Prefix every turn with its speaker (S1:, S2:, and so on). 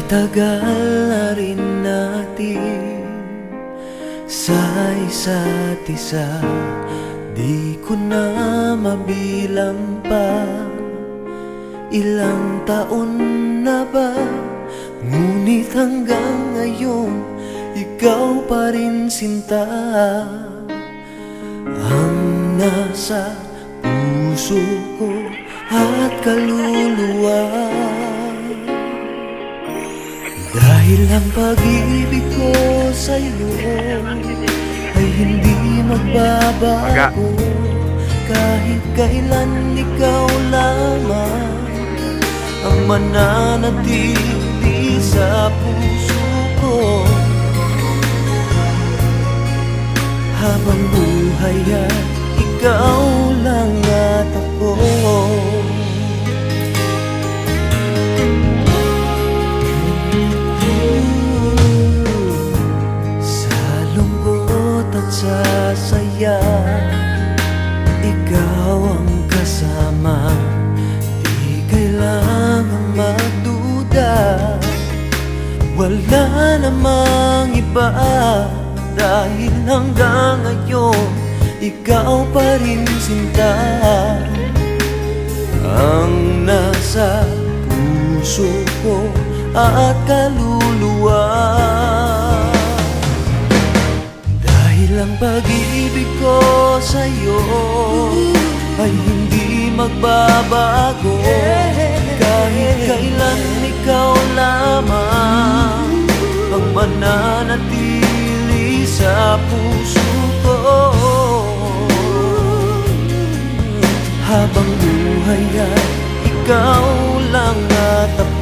S1: tagal na rin natin sa isa't isa, di ko na mabilang pa. Ilang taon na ba? Ngunit hanggang ngayon, ikaw pa rin sinta ang nasa puso ko at kaluluwa. Dahil ang pag-ibig ko sa'yo ay hindi magbabago, kahit kailan ikaw lamang ang mananatili sa puso ko. Habang buhay ay ikaw lang at ako. Sa lungkot at sa saya, ikaw ang kasama. Di kailangang magduda, wala namang iba. Dahil hanggang ngayon, ikaw pa rin sinta ang nasa puso ko at kaluluwa. Dahil ang pag-ibig ko sa'yo ay hindi magbabago, kahit kailan ikaw lamang ang mananatili sa puso ko. Habang buhay ay ikaw lang at ako.